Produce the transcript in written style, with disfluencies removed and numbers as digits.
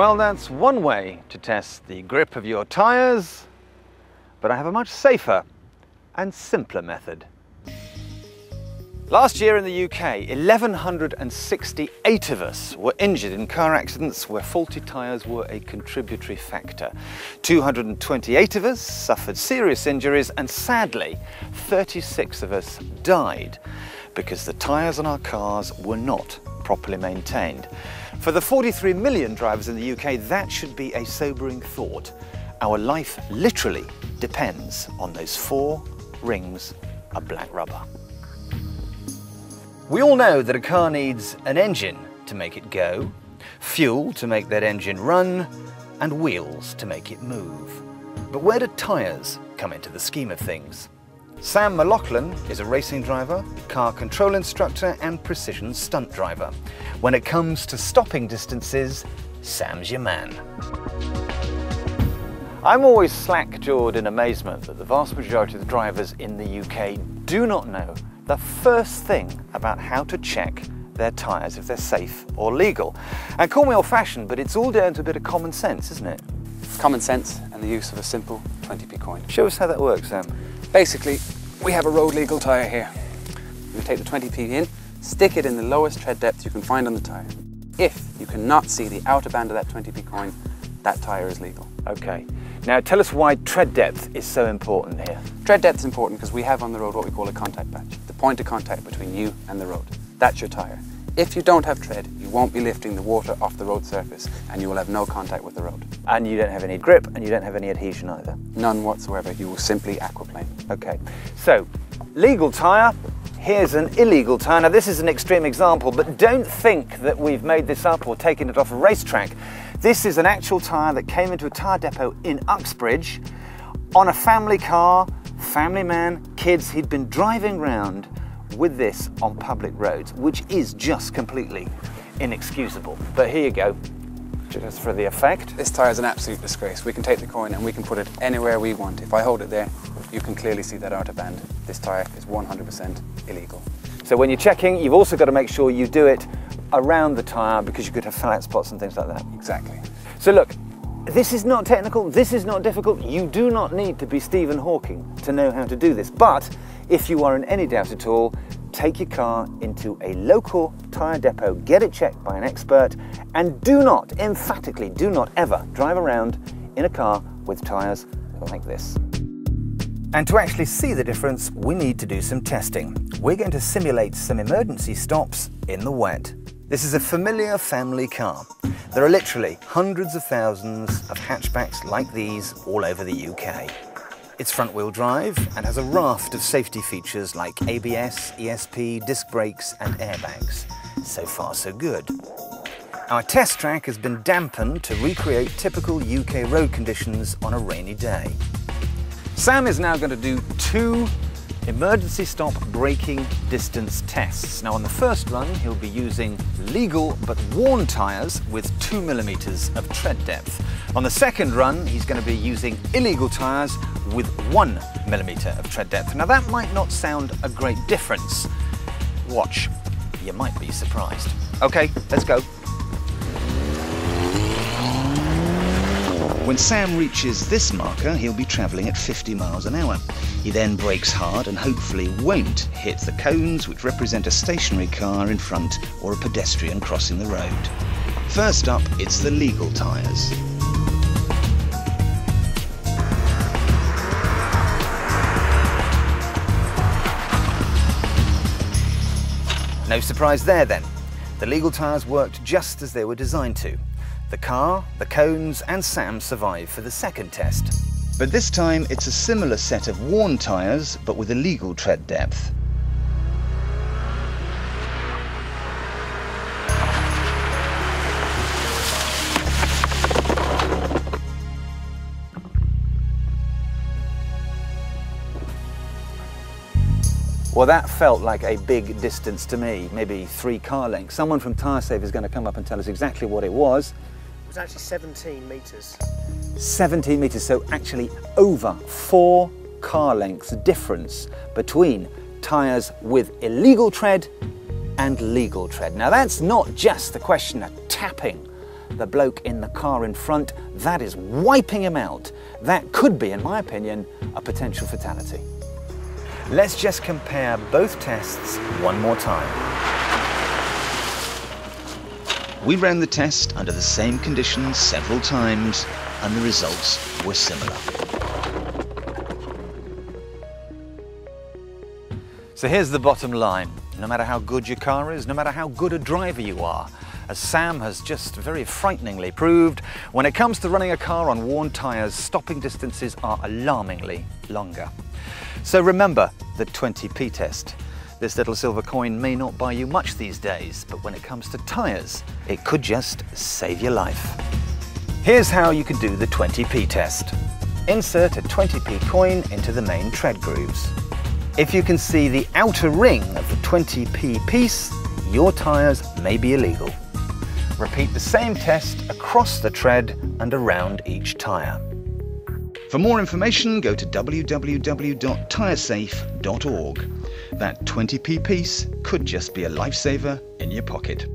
Well, that's one way to test the grip of your tyres, but I have a much safer and simpler method. Last year in the UK, 1,168 of us were injured in car accidents where faulty tyres were a contributory factor. 228 of us suffered serious injuries, and sadly, 36 of us died because the tyres on our cars were not properly maintained. For the 43 million drivers in the UK, that should be a sobering thought. Our life literally depends on those 4 rings of black rubber. We all know that a car needs an engine to make it go, fuel to make that engine run, and wheels to make it move. But where do tyres come into the scheme of things? Sam McLaughlin is a racing driver, car control instructor and precision stunt driver. When it comes to stopping distances, Sam's your man. I'm always slack-jawed in amazement that the vast majority of the drivers in the UK do not know the first thing about how to check their tyres if they're safe or legal. And call me old-fashioned, but it's all down to a bit of common sense, isn't it? Common sense and the use of a simple 20p coin. Show us how that works, Sam. Basically, we have a road legal tyre here. You take the 20p in, stick it in the lowest tread depth you can find on the tyre. If you cannot see the outer band of that 20p coin, that tyre is legal. Okay. Now tell us why tread depth is so important here. Tread depth is important because we have on the road what we call a contact patch, the point of contact between you and the road. That's your tyre. If you don't have tread, you won't be lifting the water off the road surface and you will have no contact with the road. And you don't have any grip and you don't have any adhesion either. None whatsoever. You will simply aquaplane. Okay, so legal tyre, here's an illegal tyre. Now this is an extreme example, but don't think that we've made this up or taken it off a racetrack. This is an actual tyre that came into a tyre depot in Uxbridge on a family car, family man, kids. He'd been driving round with this on public roads, which is just completely inexcusable. But here you go, just for the effect. This tyre is an absolute disgrace. We can take the coin and we can put it anywhere we want. If I hold it there, you can clearly see that outer band. This tyre is 100% illegal. So when you're checking, you've also got to make sure you do it around the tyre because you could have flat spots and things like that. Exactly. So look, this is not technical, this is not difficult. You do not need to be Stephen Hawking to know how to do this. But if you are in any doubt at all, take your car into a local tyre depot, get it checked by an expert, and do not, emphatically do not ever drive around in a car with tyres like this. And to actually see the difference, we need to do some testing. We're going to simulate some emergency stops in the wet. This is a familiar family car. There are literally hundreds of thousands of hatchbacks like these all over the UK. It's front-wheel drive and has a raft of safety features like ABS, ESP, disc brakes and airbags. So far so good. Our test track has been dampened to recreate typical UK road conditions on a rainy day. Sam is now going to do 2 emergency stop braking distance tests. Now on the first run he'll be using legal but worn tyres with 2 millimeters of tread depth. On the second run he's going to be using illegal tyres with 1 millimeter of tread depth. Now that might not sound a great difference. Watch, you might be surprised. Okay, let's go. When Sam reaches this marker, he'll be travelling at 50 miles an hour. He then brakes hard and hopefully won't hit the cones, which represent a stationary car in front or a pedestrian crossing the road. First up, it's the legal tyres. No surprise there then. The legal tyres worked just as they were designed to. The car, the cones and Sam survived for the second test. But this time it's a similar set of worn tyres but with a legal tread depth. Well, that felt like a big distance to me, maybe 3 car lengths. Someone from Tyre Safe is going to come up and tell us exactly what it was. It was actually 17 metres. 17 metres, so actually over 4 car lengths difference between tyres with illegal tread and legal tread. Now that's not just the question of tapping the bloke in the car in front, that is wiping him out. That could be, in my opinion, a potential fatality. Let's just compare both tests one more time. We ran the test under the same conditions several times, and the results were similar. So here's the bottom line. No matter how good your car is, no matter how good a driver you are, as Sam has just very frighteningly proved, when it comes to running a car on worn tyres, stopping distances are alarmingly longer. So remember the 20p test. This little silver coin may not buy you much these days, but when it comes to tyres, it could just save your life. Here's how you can do the 20p test. Insert a 20p coin into the main tread grooves. If you can see the outer ring of the 20p piece, your tyres may be illegal. Repeat the same test across the tread and around each tyre. For more information, go to www.tyresafe.org. That 20p piece could just be a lifesaver in your pocket.